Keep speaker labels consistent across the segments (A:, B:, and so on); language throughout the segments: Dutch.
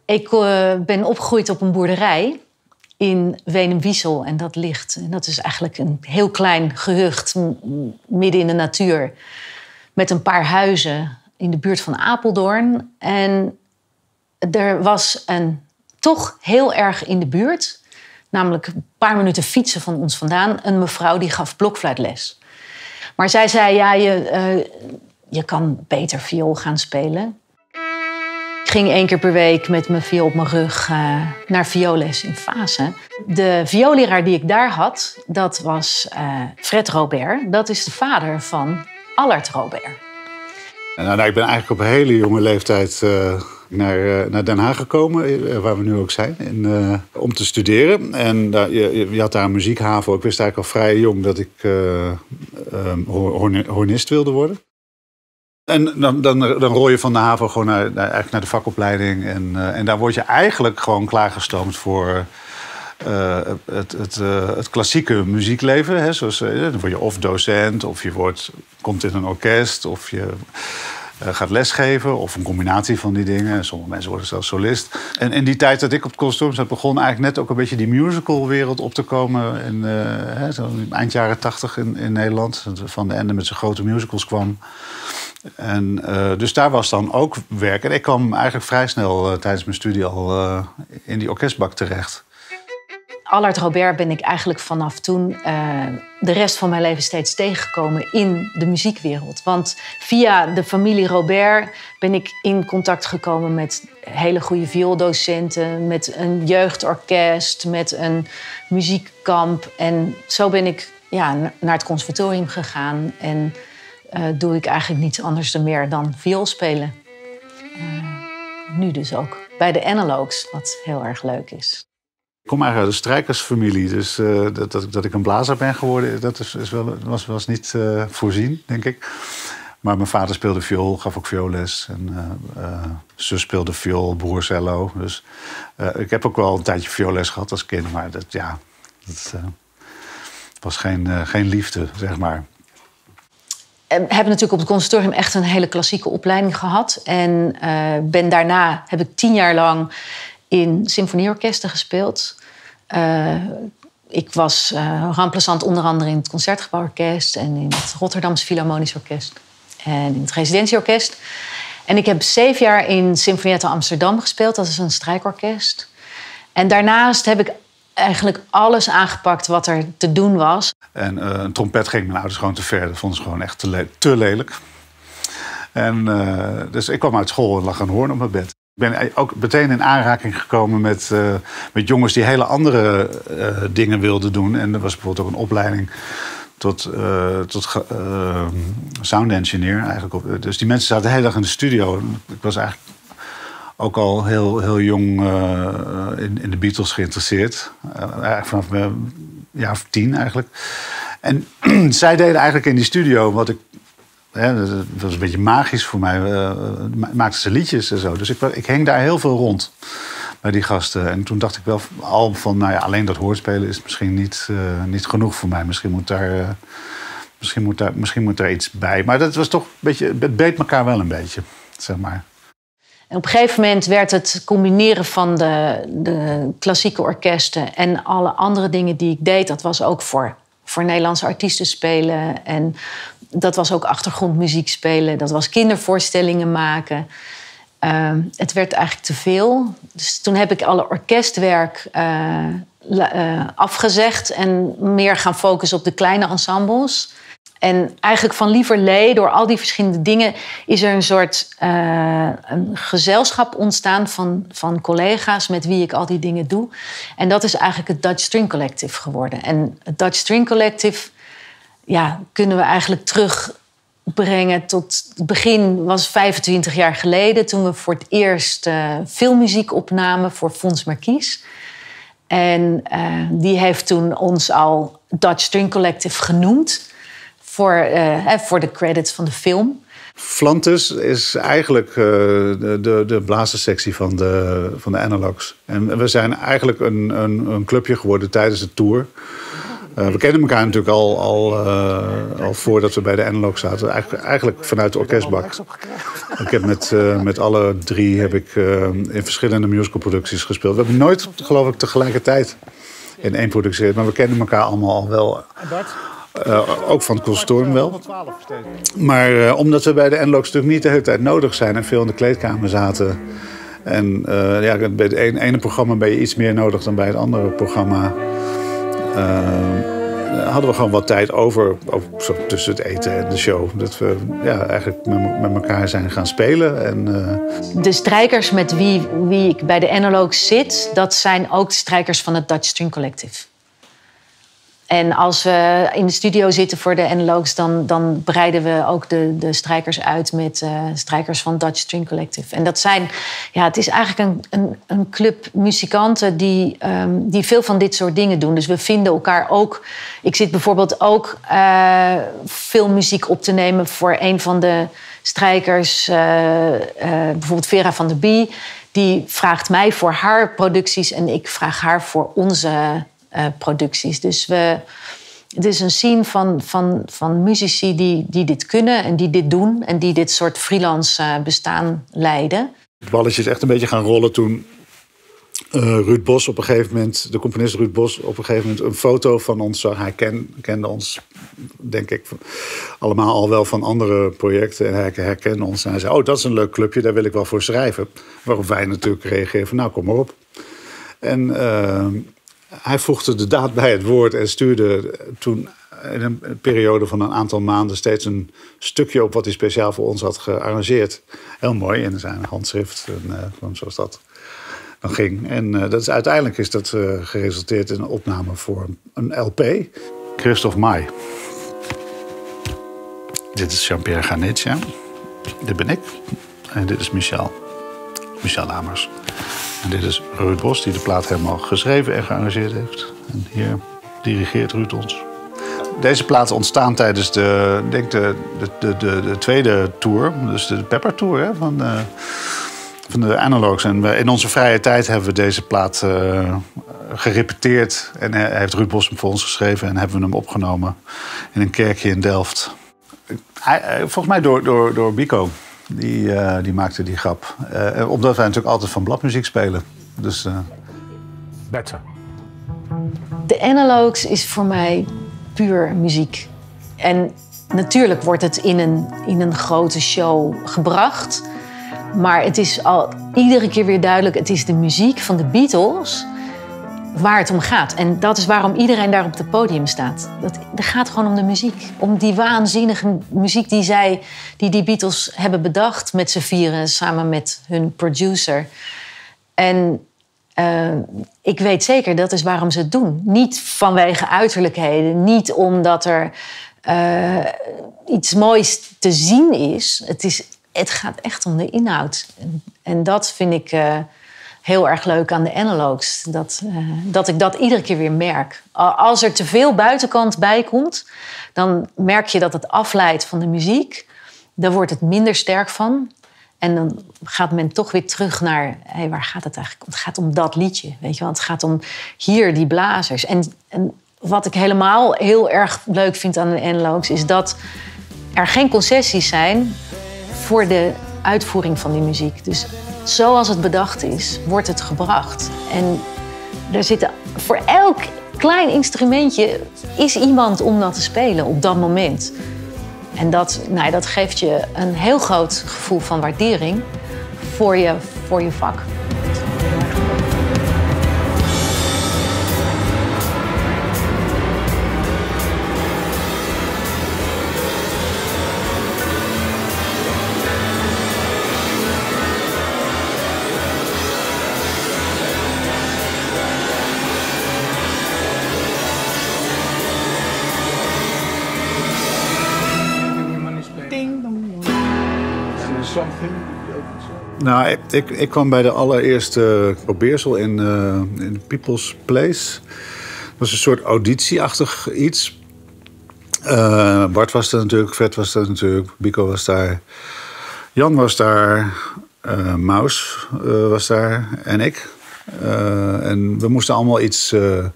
A: Ik ben opgegroeid op een boerderij in Wenum-Wiesel. En dat is eigenlijk een heel klein gehucht midden in de natuur. Met een paar huizen in de buurt van Apeldoorn. En er was toch heel erg in de buurt, namelijk een paar minuten fietsen van ons vandaan, een mevrouw die gaf blokfluitles. Maar zij zei, ja, je kan beter viool gaan spelen. Ik ging 1 keer per week met mijn viool op mijn rug naar vioolles in Vaassen. De vioolleraar die ik daar had, dat was Fred Robert. Dat is de vader van Allard Robert.
B: Nou, ik ben eigenlijk op een hele jonge leeftijd naar Den Haag gekomen, waar we nu ook zijn, om te studeren. En je had daar een muziekhaven. Ik wist eigenlijk al vrij jong dat ik hornist wilde worden. En dan rol je van de HAVO gewoon eigenlijk naar de vakopleiding. En daar word je eigenlijk gewoon klaargestoomd voor het klassieke muziekleven. Hè? Zoals, dan word je of docent, of je komt in een orkest, of je gaat lesgeven, of een combinatie van die dingen. Sommige mensen worden zelfs solist. En in die tijd dat ik op het conservatorium zat, begon eigenlijk net ook een beetje die musicalwereld op te komen. Zo eind jaren 80 in Nederland. Van de Ende met zijn grote musicals kwam. En dus daar was dan ook werk. En ik kwam eigenlijk vrij snel tijdens mijn studie al in die orkestbak terecht.
A: Allard Robert ben ik eigenlijk vanaf toen de rest van mijn leven steeds tegengekomen in de muziekwereld. Want via de familie Robert ben ik in contact gekomen met hele goede viooldocenten, met een jeugdorkest, met een muziekkamp. En zo ben ik naar het conservatorium gegaan en doe ik eigenlijk niets anders meer dan viool spelen. Nu dus ook bij de Analogues, wat heel erg leuk is.
B: Ik kom eigenlijk uit een strijkersfamilie, dus dat ik een blazer ben geworden, dat was niet voorzien, denk ik. Maar mijn vader speelde viool, gaf ook vioolles. En zus speelde viool, broer cello. Dus ik heb ook wel een tijdje vioolles gehad als kind, maar dat was geen liefde, zeg maar.
A: Ik heb natuurlijk op het conservatorium echt een hele klassieke opleiding gehad. En heb ik 10 jaar lang in symfonieorkesten gespeeld. Ik was remplaçant onder andere in het Concertgebouworkest en in het Rotterdamse Philharmonisch Orkest en in het Residentieorkest. En ik heb 7 jaar in Sinfonietta Amsterdam gespeeld, dat is een strijkorkest. En daarnaast heb ik eigenlijk alles aangepakt wat er te doen was.
B: En een trompet ging mijn ouders gewoon te ver, dat vonden ze gewoon echt te lelijk. En dus ik kwam uit school en lag een hoorn op mijn bed. Ik ben ook meteen in aanraking gekomen met jongens die hele andere dingen wilden doen. En er was bijvoorbeeld ook een opleiding tot sound engineer. Eigenlijk dus die mensen zaten de hele dag in de studio. Ik was eigenlijk ook al heel jong in de Beatles geïnteresseerd. Eigenlijk vanaf mijn jaar of 10 eigenlijk. En zij deden eigenlijk in die studio wat ik... dat was een beetje magisch voor mij. Maakten ze liedjes en zo. Dus ik hing daar heel veel rond bij die gasten. En toen dacht ik wel al van, alleen dat hoorspelen is misschien niet genoeg voor mij. Misschien moet daar iets bij. Maar dat was toch een beetje, het beet elkaar wel een beetje, zeg maar.
A: En op een gegeven moment werd het combineren van de klassieke orkesten en alle andere dingen die ik deed, dat was ook voor Nederlandse artiesten spelen. En dat was ook achtergrondmuziek spelen. Dat was kindervoorstellingen maken. Het werd eigenlijk te veel. Dus toen heb ik alle orkestwerk afgezegd en meer gaan focussen op de kleine ensembles. En eigenlijk van lieverlee, door al die verschillende dingen, is er een soort een gezelschap ontstaan van collega's met wie ik al die dingen doe. En dat is eigenlijk het Dutch String Collective geworden. En het Dutch String Collective kunnen we eigenlijk terugbrengen tot het begin, was 25 jaar geleden, toen we voor het eerst filmmuziek opnamen voor Fons Markies. En die heeft toen ons al Dutch String Collective genoemd voor de credits van de film.
B: Flantus is eigenlijk de blazerssectie van de Analogues. En we zijn eigenlijk een clubje geworden tijdens de tour. We kenden elkaar natuurlijk al voordat we bij de Analog zaten. Eigenlijk vanuit de orkestbak. Ik heb met alle drie in verschillende musicalproducties gespeeld. We hebben nooit, geloof ik, tegelijkertijd in één productie gezeten. Maar we kenden elkaar allemaal al wel. Ook van het conservatorium wel. Maar omdat we bij de Analogs natuurlijk niet de hele tijd nodig zijn en veel in de kleedkamer zaten. En bij het ene programma ben je iets meer nodig dan bij het andere programma. Hadden we gewoon wat tijd over zo tussen het eten en de show. Dat we eigenlijk met elkaar zijn gaan spelen. En,
A: De strijkers met wie ik bij de Analogs zit, dat zijn ook de strijkers van het Dutch String Collective. En als we in de studio zitten voor de Analogs, dan breiden we ook de strijkers uit met strijkers van Dutch String Collective. En dat zijn, het is eigenlijk een club muzikanten die veel van dit soort dingen doen. Dus we vinden elkaar ook. Ik zit bijvoorbeeld ook veel muziek op te nemen voor een van de strijkers, bijvoorbeeld Vera van der Bie. Die vraagt mij voor haar producties en ik vraag haar voor onze producties. Dus het is een scene van muzici die dit kunnen en die dit doen en die dit soort freelance bestaan leiden.
B: Het balletje is echt een beetje gaan rollen toen Ruud Bos op een gegeven moment, de componist Ruud Bos, op een gegeven moment een foto van ons zag. Hij kende ons, denk ik, allemaal al wel van andere projecten. En hij herkende ons en hij zei, dat is een leuk clubje, daar wil ik wel voor schrijven. Waarop wij natuurlijk reageerden van, nou, kom maar op. En hij voegde de daad bij het woord en stuurde toen in een periode van een aantal maanden steeds een stukje op wat hij speciaal voor ons had gearrangeerd. Heel mooi in zijn handschrift, en, zoals dat dan ging. En uiteindelijk is dat geresulteerd in een opname voor een LP. Christophe Maai. Dit is Jean-Pierre Garnetja. Dit ben ik. En dit is Michel Lamers. En dit is Ruud Bos, die de plaat helemaal geschreven en gearrangeerd heeft. En hier dirigeert Ruud ons. Deze platen ontstaan tijdens de tweede tour. Dus de Pepper Tour van de Analogs. En in onze vrije tijd hebben we deze plaat gerepeteerd. En heeft Ruud Bos hem voor ons geschreven. En hebben we hem opgenomen in een kerkje in Delft. Volgens mij door Bico. Die maakte die grap. Omdat wij natuurlijk altijd van bladmuziek spelen. Dus,
C: Better.
A: De Analogs is voor mij puur muziek. En natuurlijk wordt het in een grote show gebracht. Maar het is al iedere keer weer duidelijk, het is de muziek van de Beatles waar het om gaat. En dat is waarom iedereen daar op het podium staat. Het gaat gewoon om de muziek. Om die waanzinnige muziek die Beatles hebben bedacht met z'n vieren, samen met hun producer. En ik weet zeker, dat is waarom ze het doen. Niet vanwege uiterlijkheden, niet omdat er iets moois te zien is. Het gaat echt om de inhoud. En dat vind ik heel erg leuk aan de Analogs. Dat ik dat iedere keer weer merk. Als er te veel buitenkant bij komt, dan merk je dat het afleidt van de muziek. Daar wordt het minder sterk van. En dan gaat men toch weer terug naar, waar gaat het eigenlijk om? Het gaat om dat liedje, weet je wel. Het gaat om hier, die blazers. En wat ik helemaal heel erg leuk vind aan de Analogs is dat er geen concessies zijn voor de uitvoering van die muziek. Dus zoals het bedacht is, wordt het gebracht. En er zitten voor elk klein instrumentje is iemand om dat te spelen op dat moment. En dat geeft je een heel groot gevoel van waardering voor je vak.
B: Nou, ik kwam bij de allereerste probeersel in People's Place. Dat was een soort auditieachtig iets. Bart was er natuurlijk, Fred was er natuurlijk, Bico was daar. Jan was daar, Maus was daar en ik. En we moesten allemaal een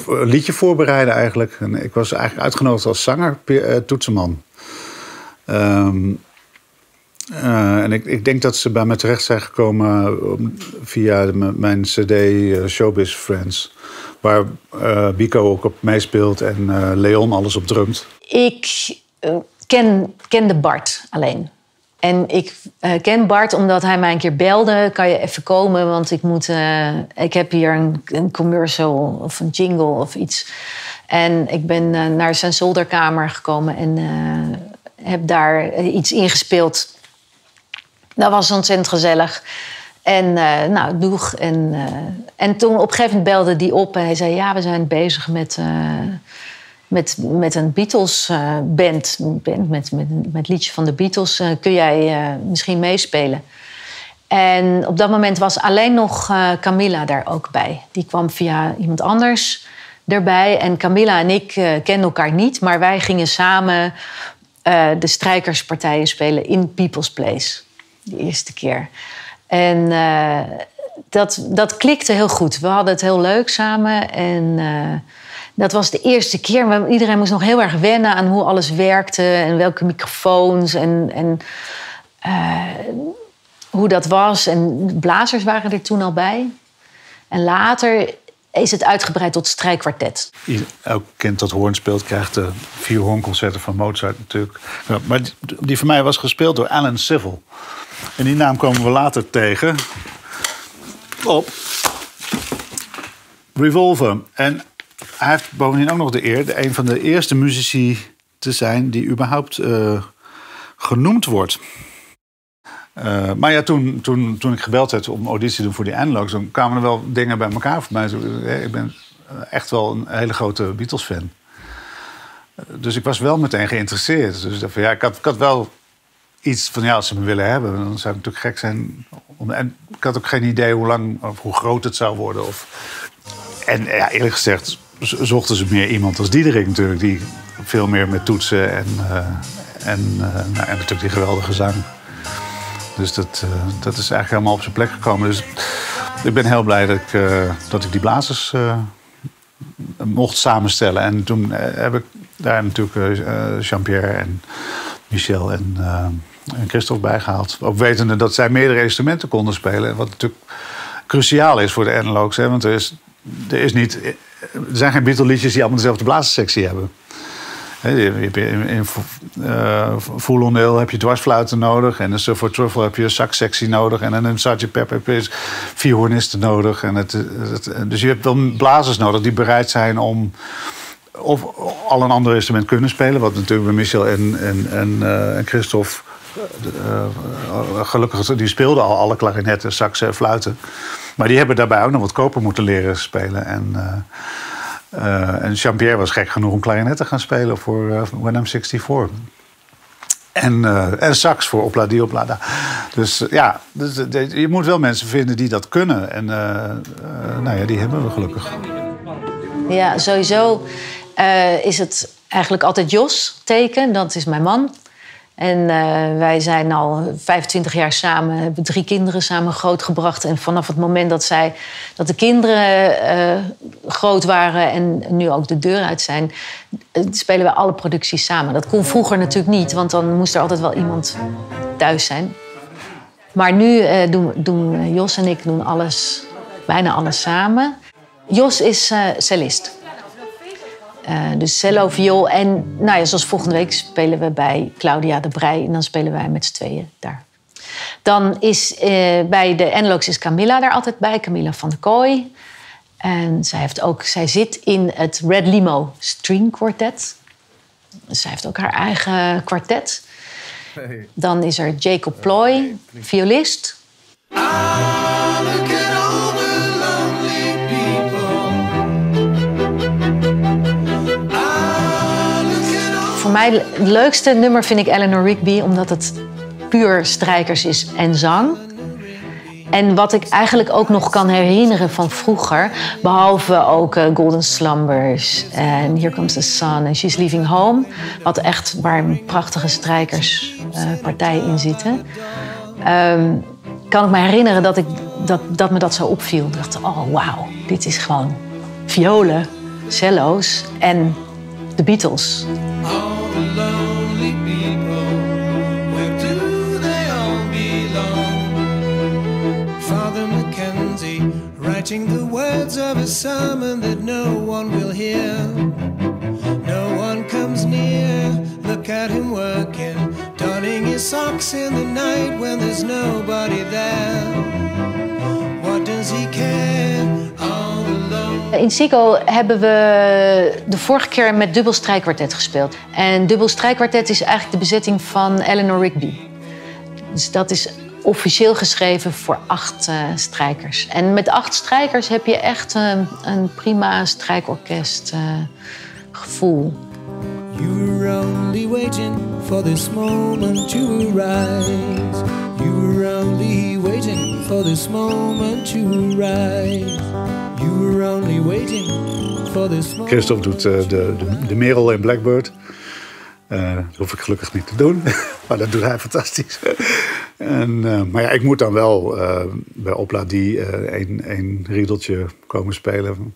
B: liedje voorbereiden eigenlijk. En ik was eigenlijk uitgenodigd als zanger, toetsenman. En ik denk dat ze bij mij terecht zijn gekomen via mijn cd Showbiz Friends. Waar Biko ook op meespeelt en Leon alles op drumt. Ik
A: kende Bart alleen. En ik ken Bart omdat hij mij een keer belde. Kan je even komen, want ik heb hier een commercial of een jingle of iets. En ik ben naar zijn zolderkamer gekomen en heb daar iets ingespeeld. Dat was ontzettend gezellig. En doeg. En toen op een gegeven moment belde die op en hij zei... ja, we zijn bezig met een Beatles-band. Met liedjes van de Beatles. Kun jij misschien meespelen? En op dat moment was alleen nog Camilla daar ook bij. Die kwam via iemand anders erbij. En Camilla en ik kenden elkaar niet. Maar wij gingen samen de strijkerspartijen spelen in People's Place. De eerste keer. En dat klikte heel goed. We hadden het heel leuk samen. En dat was de eerste keer. Iedereen moest nog heel erg wennen aan hoe alles werkte. En welke microfoons. En hoe dat was. En blazers waren er toen al bij. En later is het uitgebreid tot strijkkwartet.
B: Elk kind dat hoorn speelt krijgt de 4 hoornconcerten van Mozart natuurlijk. Maar die van mij was gespeeld door Alan Civil. En die naam komen we later tegen op Revolver. En hij heeft bovendien ook nog de eer een van de eerste muzici te zijn die überhaupt genoemd wordt. Maar ja, toen ik gebeld werd om auditie te doen voor die Analogs, dan kwamen er wel dingen bij elkaar voor mij. Ik ben echt wel een hele grote Beatles-fan. Dus ik was wel meteen geïnteresseerd. Dus ik had wel iets van, ja, als ze me willen hebben, dan zou ik natuurlijk gek zijn. En ik had ook geen idee hoe lang of hoe groot het zou worden. En ja, eerlijk gezegd zochten ze meer iemand als Diederik natuurlijk, die veel meer met toetsen en natuurlijk die geweldige zang. Dus dat is eigenlijk helemaal op zijn plek gekomen. Dus ik ben heel blij dat ik die blazers mocht samenstellen. En toen heb ik daar natuurlijk Jean-Pierre en Michel en Christophe bijgehaald. Ook wetende dat zij meerdere instrumenten konden spelen. Wat natuurlijk cruciaal is voor de analogs. Hè? Want er zijn geen Beatle-liedjes die allemaal dezelfde blazerssectie hebben. In Full on Ill heb je dwarsfluiten nodig. En in Surfer Truffle heb je een saxsectie nodig. En in Sgt. Pepper heb je 4 hornisten nodig. Dus je hebt dan blazers nodig die bereid zijn om of al een ander instrument kunnen spelen. Wat natuurlijk bij Michel en Christophe gelukkig, die speelden al alle klarinetten, saxen en fluiten. Maar die hebben daarbij ook nog wat koper moeten leren spelen. En Jean-Pierre was gek genoeg om klarinet te gaan spelen voor When I'm 64. En sax voor Opla Di Opla Da. Dus ja, je moet wel mensen vinden die dat kunnen. En die hebben we gelukkig.
A: Ja, sowieso is het eigenlijk altijd Jos teken. Dat is mijn man. En wij zijn al 25 jaar samen, hebben 3 kinderen samen grootgebracht. En vanaf het moment dat de kinderen groot waren en nu ook de deur uit zijn, spelen we alle producties samen. Dat kon vroeger natuurlijk niet, want dan moest er altijd wel iemand thuis zijn. Maar nu doen Jos en ik bijna alles samen. Jos is cellist. Dus cello, viool en zoals volgende week spelen we bij Claudia de Breij en dan spelen wij met z'n tweeën daar. Dan is bij de Analogs is Camilla daar altijd bij, Camilla van der Kooi. En zij zit in het Red Limo String Quartet. Dus zij heeft ook haar eigen kwartet. Dan is er Jacob Ploy, violist. Voor mij het leukste nummer vind ik Eleanor Rigby, omdat het puur strijkers is en zang. En wat ik eigenlijk ook nog kan herinneren van vroeger, behalve ook Golden Slumbers en Here Comes the Sun en She's Leaving Home, waar prachtige strijkerspartijen in zitten, kan ik me herinneren dat ik dat me dat zo opviel. Ik dacht, oh wauw, dit is gewoon violen, cello's en de Beatles.
D: All the lonely people, where do they all belong? Father Mackenzie, writing the words of a sermon that no one will hear. No one comes near, look at him working, donning his socks in the night when there's nobody there. What does he care? All alone.
A: In Sico hebben we de vorige keer met dubbel strijkkwartet gespeeld. En dubbel strijkkwartet is eigenlijk de bezetting van Eleanor Rigby. Dus dat is officieel geschreven voor 8 strijkers. En met 8 strijkers heb je echt een prima strijkorkest gevoel.
D: You were only waiting for this moment to arise. You were only waiting for this moment to arise. You were only waiting for this moment.
B: Christophe doet de Merel in Blackbird. Dat hoef ik gelukkig niet te doen, maar dat doet hij fantastisch. Maar ja, ik moet dan wel bij Opla die een riedeltje komen spelen,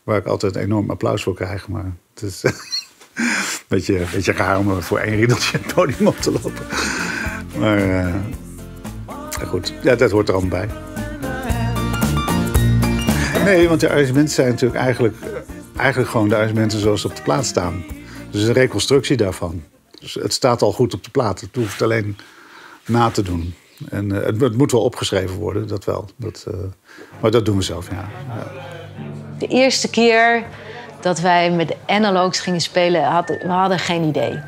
B: waar ik altijd enorm applaus voor krijg. Maar het is een beetje raar om voor 1 riedeltje het podium op te lopen. Maar goed, ja, dat hoort er allemaal bij. Nee, want de arrangementen zijn natuurlijk eigenlijk gewoon de arrangementen zoals ze op de plaat staan. Dus een reconstructie daarvan. Dus het staat al goed op de plaat. Het hoeft alleen na te doen. En het moet wel opgeschreven worden, dat wel. Maar dat doen we zelf, ja.
A: De eerste keer dat wij met de Analogs gingen spelen, we hadden geen idee.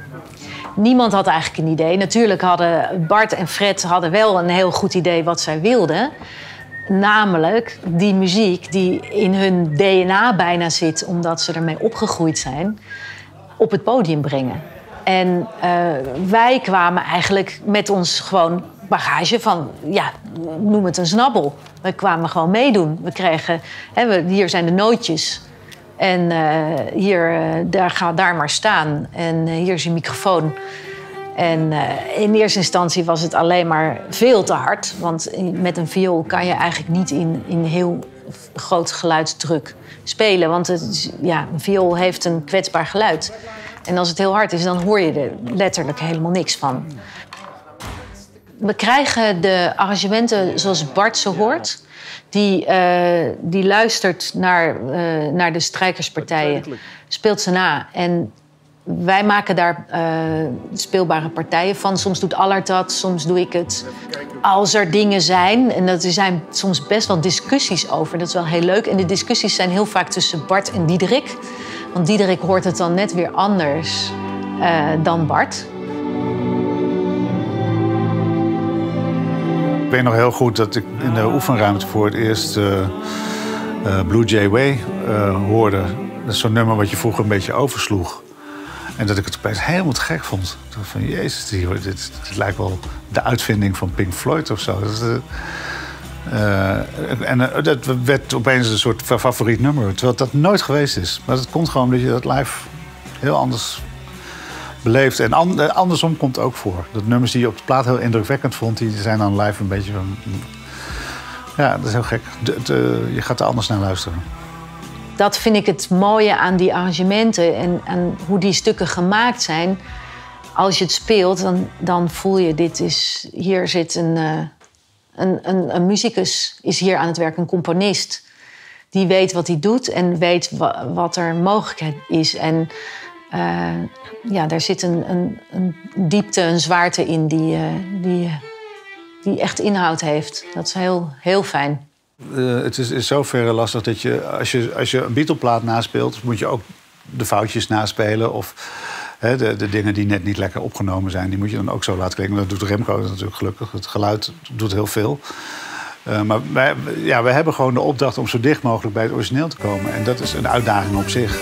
A: Niemand had eigenlijk een idee. Natuurlijk hadden Bart en Fred wel een heel goed idee wat zij wilden. Namelijk die muziek die in hun DNA bijna zit, omdat ze ermee opgegroeid zijn, op het podium brengen. En wij kwamen eigenlijk met ons gewoon bagage van, ja, noem het een snabbel. We kwamen gewoon meedoen. We kregen, hier zijn de nootjes. En ga daar maar staan. En hier is je microfoon. En in eerste instantie was het alleen maar veel te hard. Want met een viool kan je eigenlijk niet in heel groot geluidsdruk spelen. Want een viool heeft een kwetsbaar geluid. En als het heel hard is, dan hoor je er letterlijk helemaal niks van. We krijgen de arrangementen zoals Bart ze hoort. Die luistert naar de strijkerspartijen, speelt ze na. En wij maken daar speelbare partijen van. Soms doet Allard dat, soms doe ik het. Als er dingen zijn, en er zijn soms best wel discussies over, dat is wel heel leuk. En de discussies zijn heel vaak tussen Bart en Diederik. Want Diederik hoort het dan net weer anders dan Bart.
B: Ik weet nog heel goed dat ik in de oefenruimte voor het eerst Blue Jay Way hoorde. Dat is zo'n nummer wat je vroeger een beetje oversloeg. En dat ik het opeens helemaal te gek vond. Ik dacht van, jezus, dit lijkt wel de uitvinding van Pink Floyd of zo. Dat werd opeens een soort favoriet nummer. Terwijl dat nooit geweest is. Maar dat komt gewoon omdat je dat live heel anders beleeft. En andersom komt ook voor. Dat nummers die je op de plaat heel indrukwekkend vond, die zijn dan live een beetje van... Ja, dat is heel gek. Je gaat er anders naar luisteren.
A: Dat vind ik het mooie aan die arrangementen en hoe die stukken gemaakt zijn. Als je het speelt, dan voel je, hier zit een muzikus is hier aan het werk, een componist. Die weet wat hij doet en weet wat er mogelijk is. En daar zit een diepte, een zwaarte in die echt inhoud heeft. Dat is heel, heel fijn.
B: Het is in zoverre lastig dat als je een Beatle-plaat naspeelt, moet je ook de foutjes naspelen. Of de dingen die net niet lekker opgenomen zijn, die moet je dan ook zo laten klinken. Dat doet Remco natuurlijk gelukkig. Het geluid doet heel veel. Maar wij hebben gewoon de opdracht om zo dicht mogelijk bij het origineel te komen. En dat is een uitdaging op zich.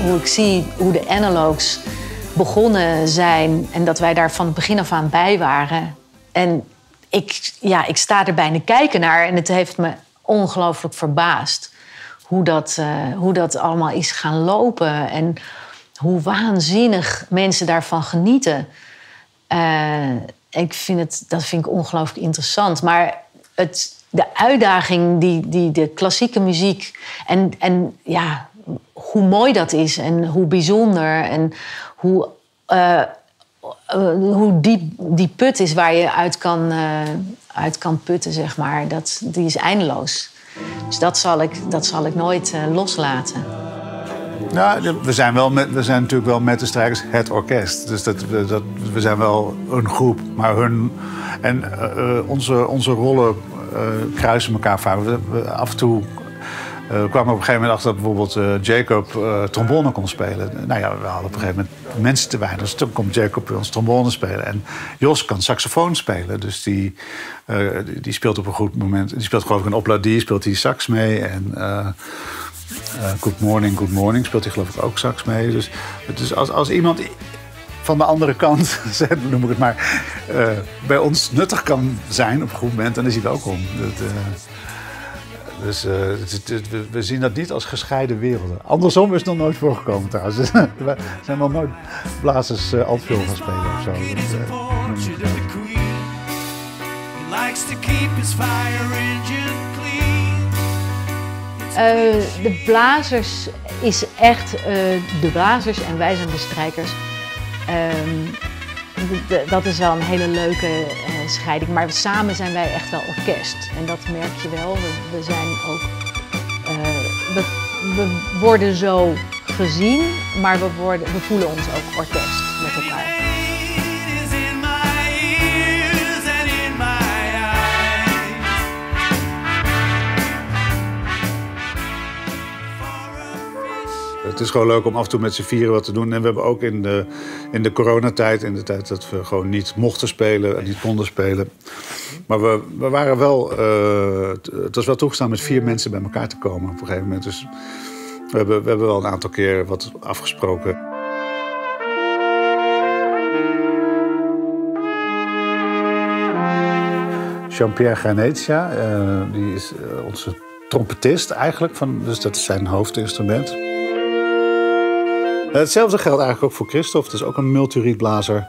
A: Hoe ik zie hoe de Analogs begonnen zijn en dat wij daar van het begin af aan bij waren. En ik sta er bijna kijken naar en het heeft me ongelooflijk verbaasd hoe dat allemaal is gaan lopen. En hoe waanzinnig mensen daarvan genieten. Dat vind ik ongelooflijk interessant. Maar de uitdaging die de klassieke muziek... En ja, hoe mooi dat is en hoe bijzonder... en hoe diep die put is waar je uit kan putten, zeg maar. Die is eindeloos. Dus dat zal ik nooit loslaten.
B: Ja, we zijn natuurlijk wel met de Strijkers het orkest. Dus we zijn wel een groep. Maar onze rollen kruisen elkaar vaak. Af en toe kwamen we op een gegeven moment achter dat bijvoorbeeld Jacob trombone kon spelen. Nou ja, we hadden op een gegeven moment mensen te weinig. Dus toen komt Jacob bij ons trombone spelen. En Jos kan saxofoon spelen. Dus die speelt op een goed moment. Die speelt geloof ik een Opladie, speelt hij sax mee. En Good Morning speelt hij geloof ik ook sax mee. Dus als iemand van de andere kant, noem ik het maar, bij ons nuttig kan zijn op een goed moment, dan is hij welkom. We zien dat niet als gescheiden werelden. Andersom is het nog nooit voorgekomen trouwens. We zijn nog nooit blazers altviool gaan spelen of zo.
A: De blazers is echt de blazers en wij zijn de strijkers. Dat is wel een hele leuke scheiding. Maar samen zijn wij echt wel orkest. En dat merk je wel. We zijn ook... we worden zo gezien, maar we voelen ons ook orkest met elkaar.
B: Het is gewoon leuk om af en toe met z'n vieren wat te doen. En we hebben ook in de coronatijd, in de tijd dat we gewoon niet mochten spelen en niet konden spelen. Maar we waren wel... het was wel toegestaan met 4 mensen bij elkaar te komen op een gegeven moment. Dus we hebben wel een aantal keer wat afgesproken. Jean-Pierre Garnetia, die is onze trompetist eigenlijk. Dus dat is zijn hoofdinstrument. Hetzelfde geldt eigenlijk ook voor Christophe. Dat is ook een multirietblazer.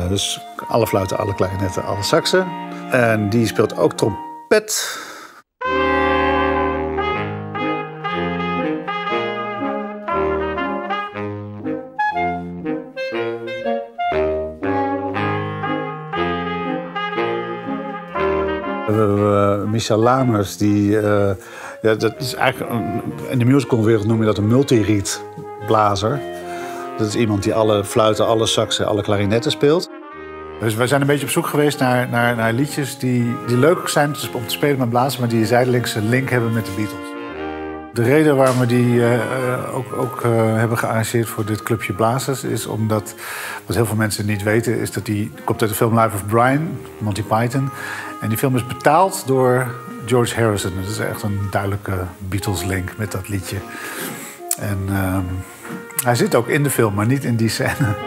B: Dus alle fluiten, alle klarinetten, alle saxen. En die speelt ook trompet. Michel Lamers, dat is eigenlijk in de musicalwereld noem je dat een multirietblazer. Dat is iemand die alle fluiten, alle saxen, alle klarinetten speelt. Dus wij zijn een beetje op zoek geweest naar liedjes die leuk zijn om te spelen met blazen, maar die zijdelings een link hebben met de Beatles. De reden waarom we die ook hebben gearrangeerd voor dit clubje blazers is omdat, wat heel veel mensen niet weten, is dat die komt uit de film Life of Brian, Monty Python. En die film is betaald door George Harrison. Dat is echt een duidelijke Beatles-link met dat liedje. En hij zit ook in de film, maar niet in die scène.